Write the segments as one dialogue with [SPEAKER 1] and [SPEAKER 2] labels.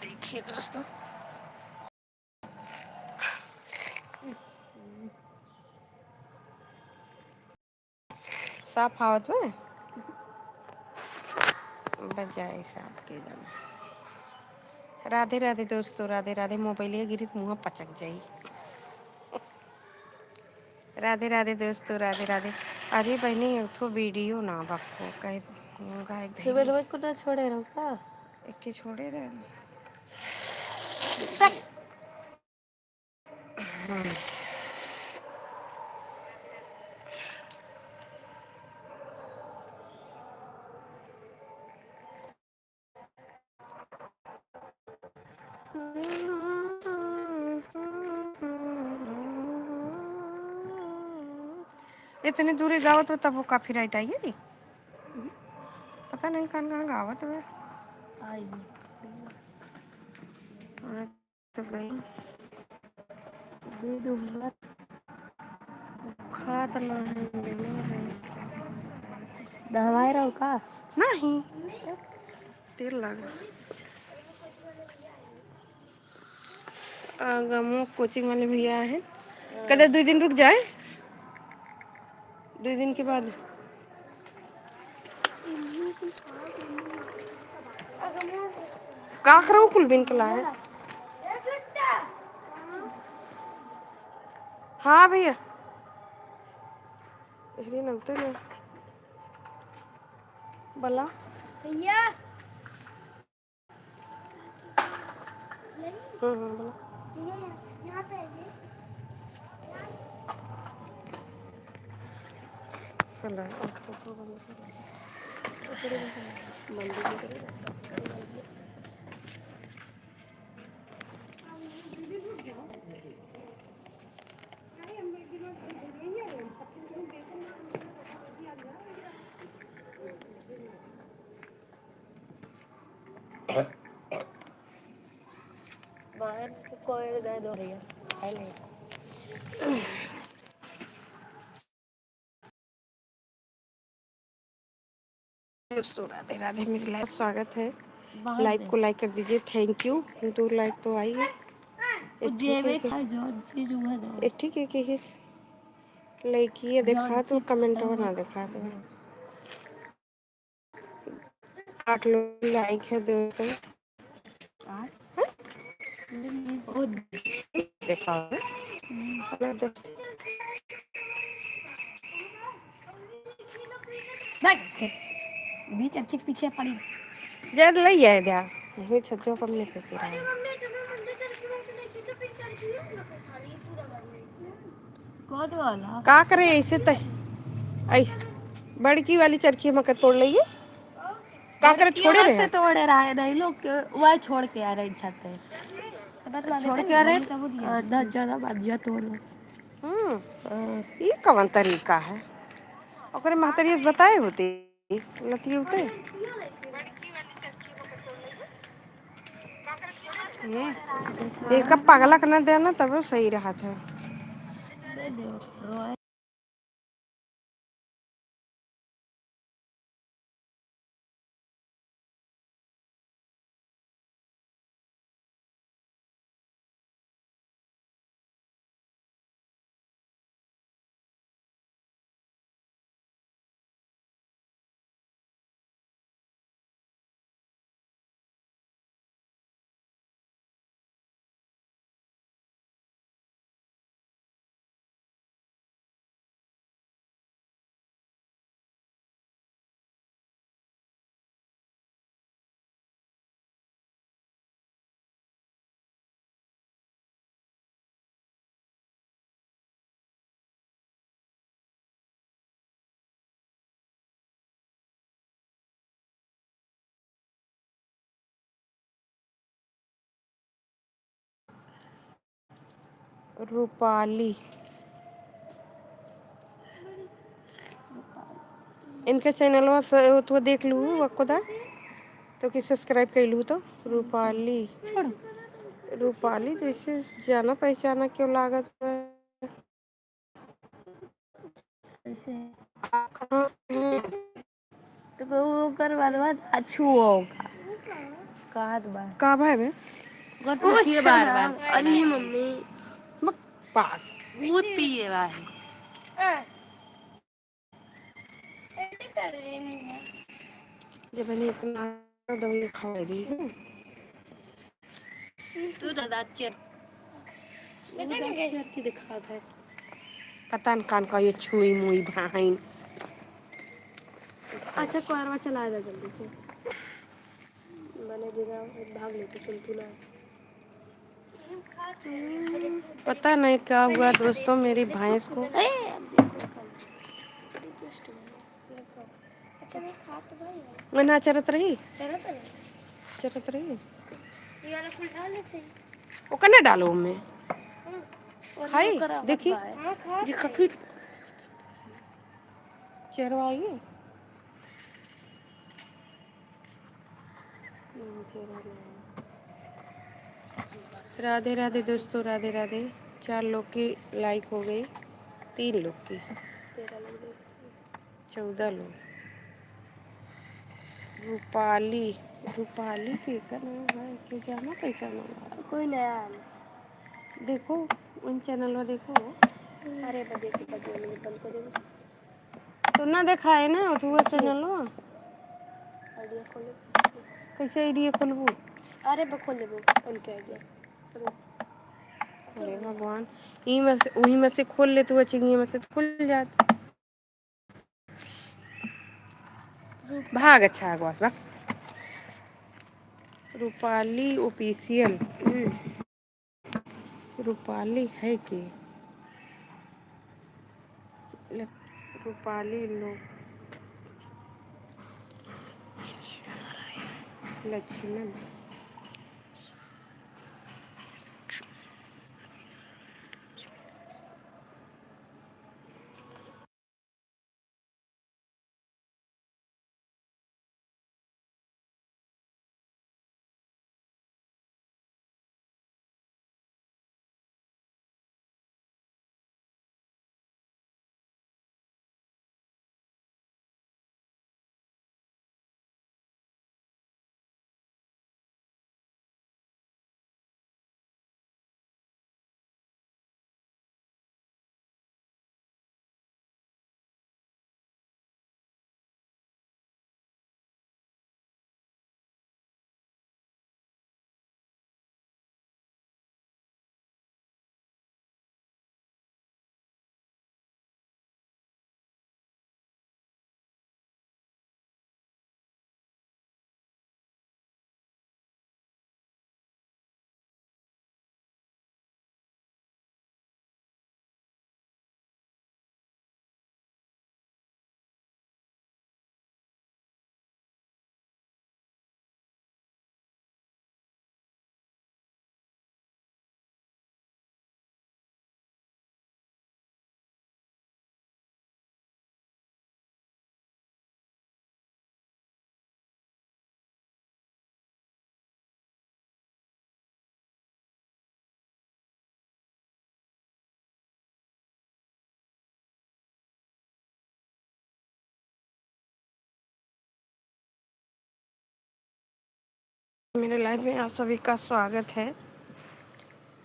[SPEAKER 1] देखिए दोस्तों, साफ आवत में बजाय साफ के जाना। राधे राधे दोस्तों, राधे राधे। मोबाइल गिरी तो मुँह पचक जाई। राधे राधे दोस्तों, राधे राधे। अरे बहनी तो वीडियो ना बको कह सुबह सुबह को ना छोड़े रहो का एक छोड़े रहे। इतनी दूरी गावत हो तब वो काफी राइट आई है। पता नहीं कहाँ कहाँ गावत है आई तो गई दे दूंगा खात नहीं दवाई रहो का नहीं तेल लगा गमो कोचिंग वाले भैया है कदे 2 दिन रुक जाए 2 दिन के बाद का करो कुलबिन कला है। हाँ भैया नमते ना बला भैया बोला यहाँ पे बाहर कोई दे दो भैया दोस्तों, राधे राधे। मेरी लाइव स्वागत है। लाइव को लाइक कर दीजिए। Thank you. 2 लाइक तो आई है। एक ठीक है कि हिस लाइक ये देखा तो कमेंट बना देखा तो 8 लोग लाइक है दोस्तों। देखा बीच अच्छे पीछे पड़ी जद लई है जा ये छज्जो पर नहीं फेंक रहा है कोड वाला का करे ऐसे त ऐ बड़की वाली चरखी मकर तोड़ लइए का करे छोड़े रहे तोड़े रहा है नहीं लोग वह छोड़ के आ रहे छत पे छोड़ के आ रहे आधा ज्यादा बाजिया तोड़ ये कौन तरीका है ओकरे महतरियत बताए होते लती होते एक पगला करना देना तब सही रहा था। रूपाली इनके चैनल तो देख लूँ खुदा तो कि सब्सक्राइब कर लूँ तो रूपाली रूपाली जैसे जाना पहचाना क्यों लागत है तो वो कर बाद अच्छू होगा कहाँ बार का भाई में पूछिए बार बार अली मम्मी पाक दूध पिए भाई जब मैंने इतना दवाई खवा दी है तू दादा चेक की दिखा था पता न कान का ये छुई मुई भाई अच्छा कोरवा चला दे जल्दी से बने बिना भाग लेते चल तू ना पता नहीं क्या हुआ दोस्तों मेरी भैंस को ना चरत रही वो कने डालो में खाई देखी जी कथी चरवाइए राधे राधे दोस्तों राधे राधे 4 लोग की लाइक हो गई 3 लोग की 14 लोग रूपाली रूपाली के का नाम है क्यों जाना पहचाना कोई नया देखो उन चैनल में देखो अरे देखो बंद कर दे तो ना देखा है ना तो वो चैनल आइडिया खोलो कैसे आइडिया खोलबू अरे खोल लेबू उनके आइडिया अरे भगवान वही में से खोल ले तो वो चिंगी में से खुल जात भाग अच्छा बस भाग रूपाली ऑफिशियल रूपाली है कि रूपाली लोग लक्ष्मण मेरे लाइव में आप सभी का स्वागत है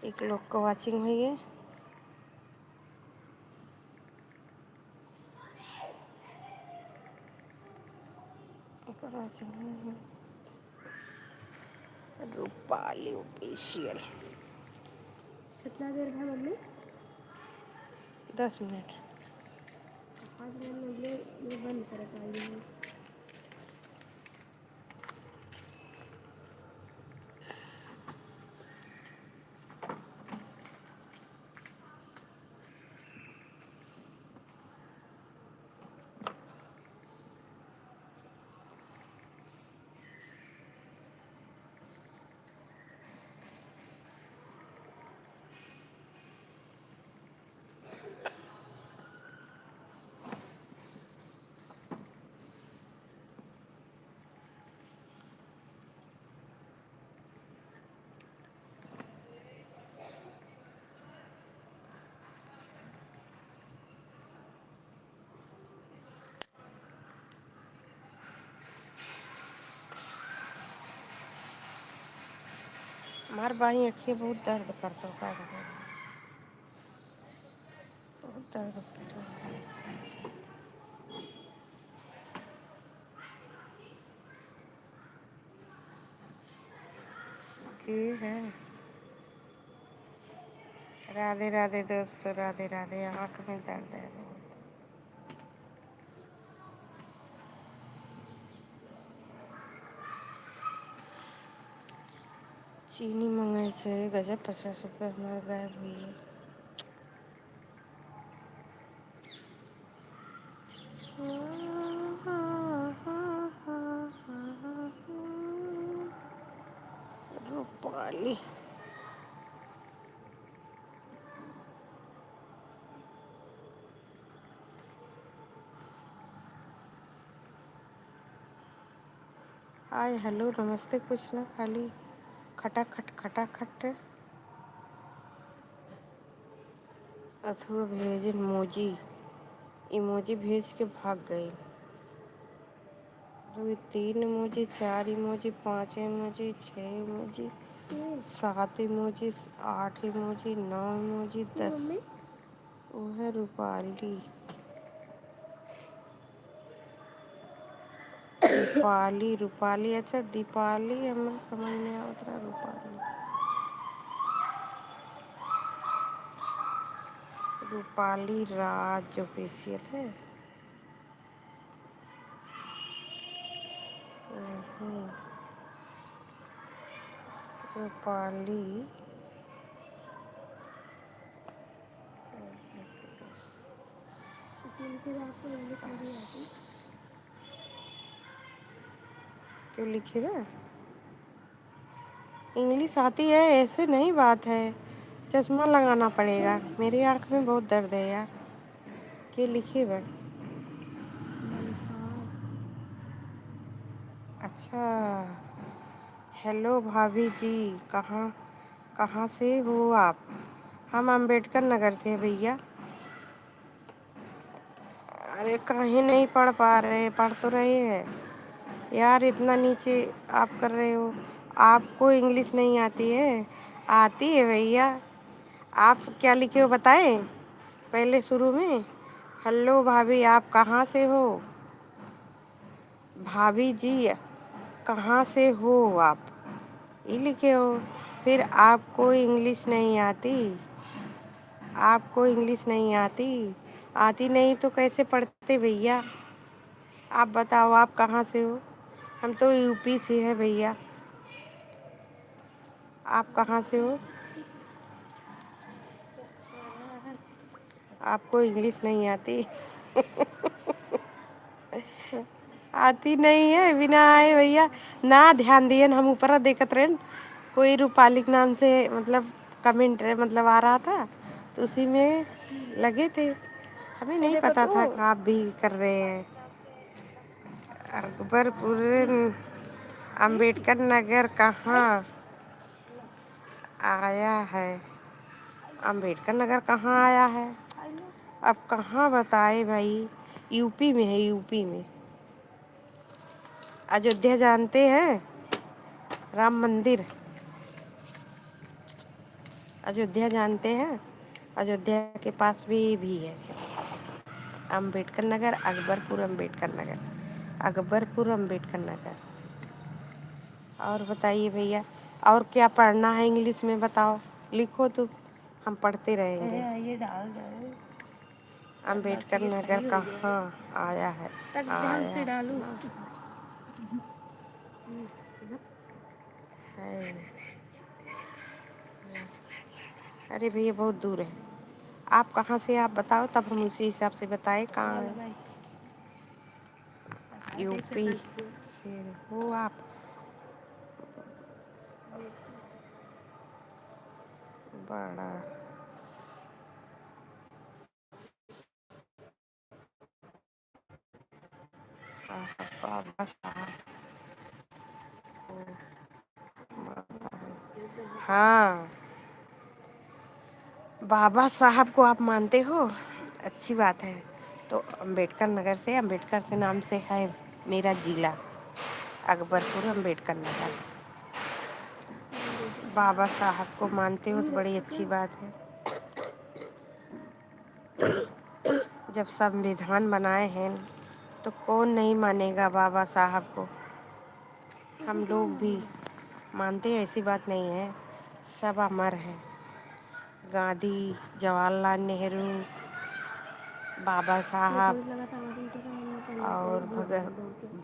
[SPEAKER 1] एक लोग को वाचिंग हुई है रूपाली ऑफिशियल कितना देर है मम्मी 10 मिनट 5 मिनट बंद कर मार बाई अखिए बहुत दर्द करता का बहुत दर्द करता की है। राधे राधे दोस्तों, राधे राधे। आँख में दर्द है बहुत। चीनी मंगाई से गजब 50 रुपये हमारे गायब हुई है। रूपाली हाय हेलो नमस्ते कुछ ना, खाली खटाखट खटाखट। अथवा भेज इमोजी, इमोजी भेज के भाग गई। 2 3 emoji, 4 emoji, 5 emoji, 6 emoji, 7 emoji, 8 emoji, 9 emoji, 10। वो है रूपाली। रूपाली रूपाली अच्छा दीपाली हमें समझ में आवत रहा। रूपाली रूपाली राज ऑफिशियल है। रूपाली क्यों लिखे ना, इंग्लिश आती है ऐसे नहीं बात है। चश्मा लगाना पड़ेगा, मेरी आंख में बहुत दर्द है यार। के लिखे बा। अच्छा हेलो भाभी जी, कहाँ कहाँ से हो आप। हम अंबेडकर नगर से हैं भैया। अरे कहीं नहीं पढ़ पा रहे, पढ़ तो रहे हैं यार। इतना नीचे आप कर रहे हो। आपको इंग्लिश नहीं आती है? आती है भैया। आप क्या लिखे हो बताएं पहले शुरू में। हेलो भाभी आप कहाँ से हो। भाभी जी कहाँ से हो आप, ये लिखे हो। फिर आपको इंग्लिश नहीं आती, आपको इंग्लिश नहीं आती। आती नहीं तो कैसे पढ़ते भैया। आप बताओ आप कहाँ से हो। हम तो यूपी से है भैया। आप कहाँ से हो। आपको इंग्लिश नहीं आती। आती नहीं है बिना आए भैया। ना ध्यान दिए हम ऊपर देखत रहे। कोई रूपाली के नाम से मतलब कमेंट मतलब आ रहा था, तो उसी में लगे थे। हमें नहीं पता था कि आप भी कर रहे हैं। अकबरपुर अंबेडकर नगर कहाँ आया है। अंबेडकर नगर कहाँ आया है। अब कहाँ बताए भाई। यूपी में है, यूपी में। अयोध्या जानते हैं, राम मंदिर। अयोध्या जानते हैं, अयोध्या के पास भी है। अंबेडकर नगर, अकबरपुर अंबेडकर नगर, अकबरपुर अंबेडकर नगर। और बताइए भैया, और क्या पढ़ना है इंग्लिश में बताओ। लिखो तो हम पढ़ते रहेंगे। ये डाल दो। अंबेडकर नगर कहाँ आया है। आया से डालूं है। अरे भैया बहुत दूर है। आप कहाँ से, आप बताओ तब हम उसी हिसाब से बताएं कहाँ है। यूपी से हो आप। बड़ा साहब बाबा साहब हाँ, बाबा साहब को आप मानते हो, अच्छी बात है। तो अंबेडकर नगर से, अंबेडकर के नाम से है मेरा जिला, अकबरपुर अंबेडकर नगर। बाबा साहब को मानते हो तो बड़ी अच्छी बात है। जब संविधान बनाए हैं तो कौन नहीं मानेगा बाबा साहब को। हम लोग भी मानते हैं, ऐसी बात नहीं है। सब अमर हैं। गांधी, जवाहरलाल नेहरू, बाबा साहब और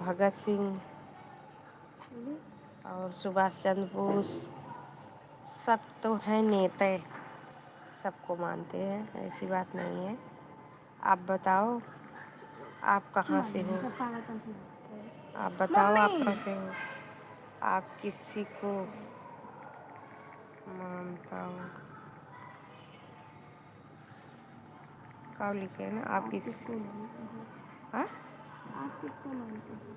[SPEAKER 1] भगत सिंह और सुभाष चंद्र बोस, सब तो हैं नेता। सबको मानते हैं, ऐसी बात नहीं है। आप बताओ आप कहाँ से हो? आप बताओ आप कहाँ से हो? आप किसी को मानता हो? क्या लिखे ना आप किसको? हाँ, आप किसको मानते हैं?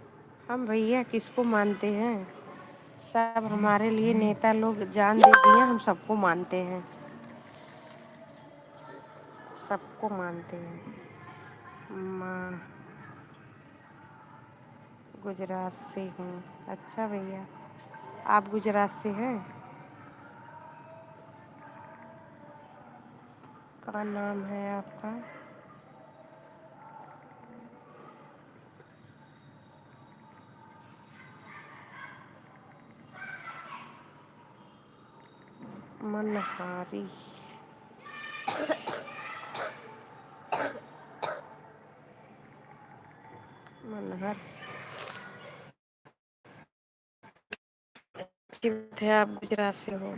[SPEAKER 1] हम भैया किसको मानते हैं? सब हमारे लिए नेता लोग जान दे दिए, हम सबको मानते हैं। सबको मानते हैं। माँ गुजरात से हूँ। अच्छा भैया, आप गुजरात से हैं? क्या नाम है आपका? मनहारी। मनहर थे, आप गुजरात से हो?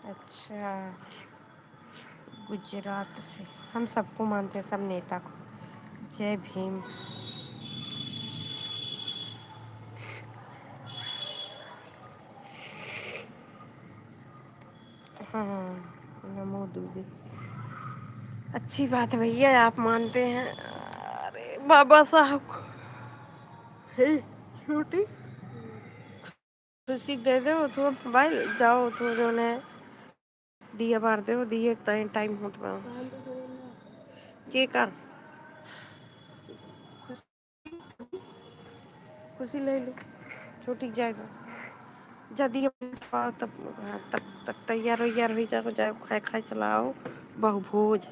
[SPEAKER 1] अच्छा, गुजरात से। हम सबको मानते हैं, सब नेता को। जय भीम। हाँ, नमो दुबे। अच्छी बात है भैया, आप मानते हैं। अरे बाबा साहब को हे, छोटी खुशी दे दो थोड़ा मोबाइल जाओ थोड़े उन्हें दिया बार दो दिए टाइम हो तो के का खुशी ले लो। छोटी जाएगा जदी तब तक तैयार हो जाओ, जाओ खाए खाए चलाओ बहुभोज।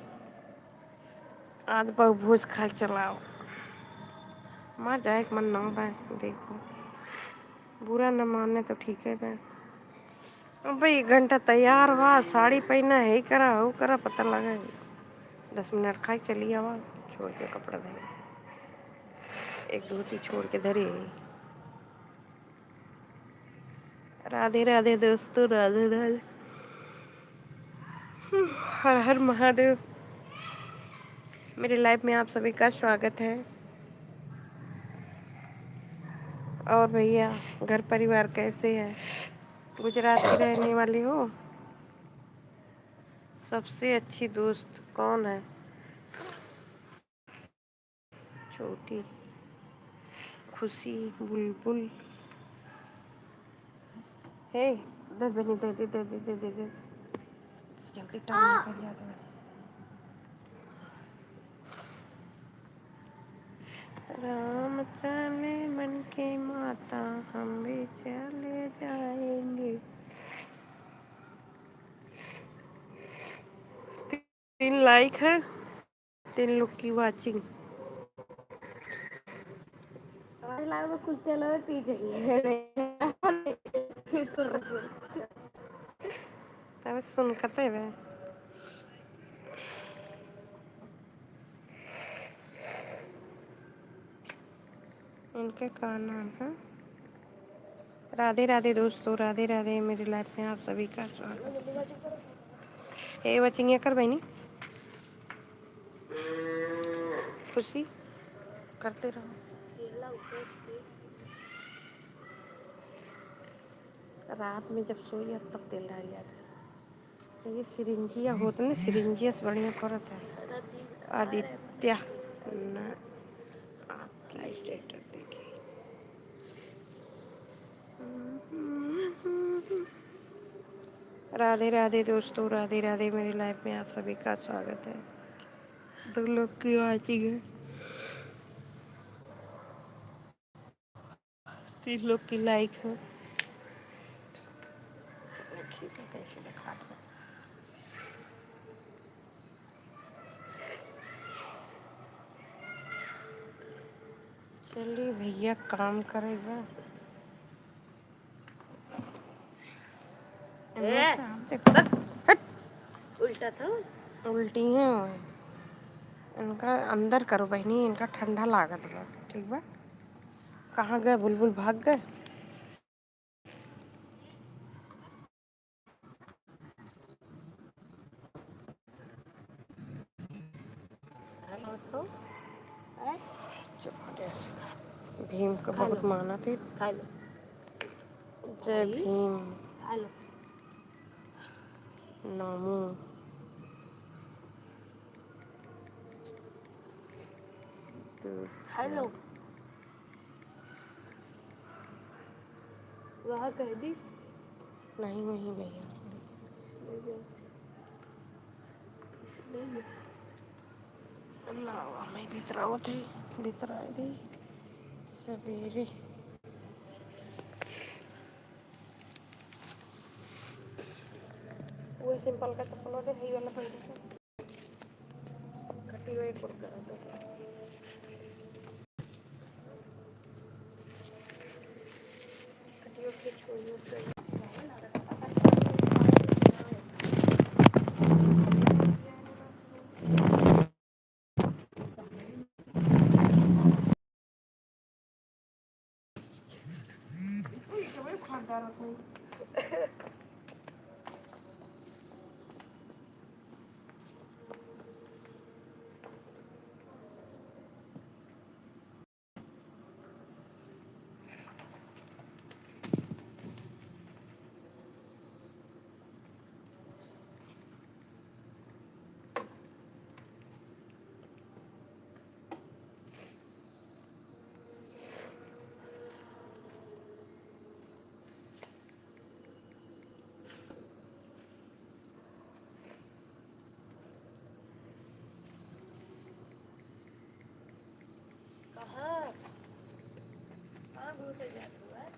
[SPEAKER 1] आज बहुभोज खाए चलाओ। मार जाए मन ना पाए, देखो बुरा न माने तो ठीक है भाई। अब भाई 1 घंटा तैयार हुआ, साड़ी पहना है करा हो करा पता लगा 10 मिनट खाए चली आवा, छोड़ के कपड़ा धरे एक धोती छोड़ के धरे। राधे राधे दोस्तों, राधे राधे। हर हर महादेव। मेरी लाइफ में आप सभी का स्वागत है। और भैया घर परिवार कैसे है? गुजरात की रहने वाली हो? सबसे अच्छी दोस्त कौन है? छोटी, खुशी, बुलबुल। हे 10 बजे दे जल्दी टाइम निकल जाता है। राम चले मन के माता, हम भी चले जाएंगे। 3 लाइक है, 3 लोग की वाचिंग। कुछ तेल पी तब सुन कते बे इनके का नाम है? राधे राधे दोस्तों, राधे राधे। मेरी लाइफ में आप सभी का स्वागत। हे वचिंग कर बहनी खुशी करते रहो। रात में जब सोई तब तेल डाल जाता है। ये सिरिंजिया होता ना, सिरिंजिया से बढ़िया करत है। आदित्य न आपकी स्टेटस देखी। राधे राधे दोस्तों, राधे राधे। मेरी लाइफ में आप सभी का स्वागत है। 2 लोग की वाचिंग है। 3 लोग की लाइक है। ठीक है, कैसे दिखा दो। चलिए भैया काम करेगा। उल्टा था, उल्टी है इनका। अंदर करो बहनी, इनका ठंडा लागत बा। ठीक बा। कहाँ गए बुलबुल, भाग गए? भीम का बहुत माना थे। जय भीम। नामू हेलो। वहाँ कह दी नहीं, वहीं भैया अल्लाह मैं भीतराओ थे, भीतराए थे सवेरे। वो सिंपल का चप्पल होते भाई वाला पहले खट्टी हुई कुर्ता खट्टी हुई खींच को खानदार कहाँ घुसे जाते हो यार?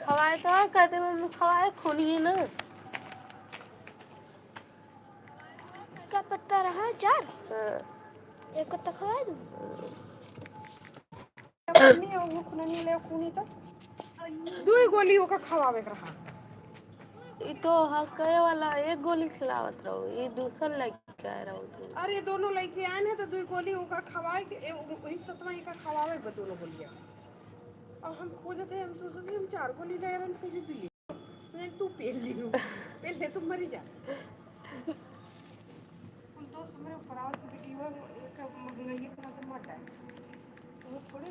[SPEAKER 1] खवाए तो कहते मम्मी खवाए खूनी है ना
[SPEAKER 2] का पत्ता रहा 4 एक पत्ता खवा दूं
[SPEAKER 1] खूनी और वो खूनी ले खूनी तो दो गोली ओका खवावे रहा ये तो हकए वाला एक गोली खिलावत रहो ये दूसरा लेके आ रहा हूँ अरे दोनों लेके आए हैं तो दो गोली ओका खवाए के वही सतवा का खवावे दोनों गोलियां और हम खोजते हम सोचते हम 4 गोली ले रहे हैं खोज दिए तू पहले तुम मरी जा तो समरे ऊपर आओ वीडियो का ये करा तो मत है वो थोड़ी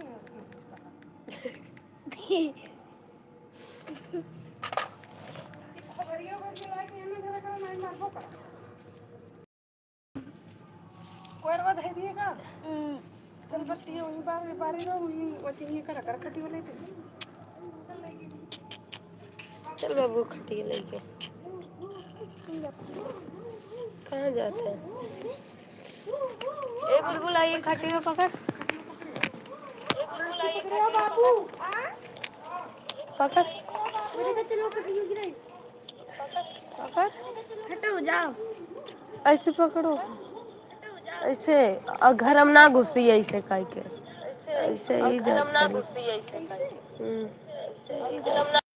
[SPEAKER 1] खबरिया बजे लाके ना जरा का मैं मार हो करा कोई बात है दिएगा चल बत्ती वही बारी रो वही वची ये करा कर खटी वाले थे चल बाबू खटी लेके कहाँ जाते हैं ए बुलबुल आइए खटी में पकड़ ए बुलबुल आइए बाबू पकड़ पकड़
[SPEAKER 2] हटो जाओ
[SPEAKER 1] ऐसे पकड़ो ऐसे घर हम ना घुसी ऐसे काहे के ऐसे ही घर हम ना घुसी ऐसे काहे के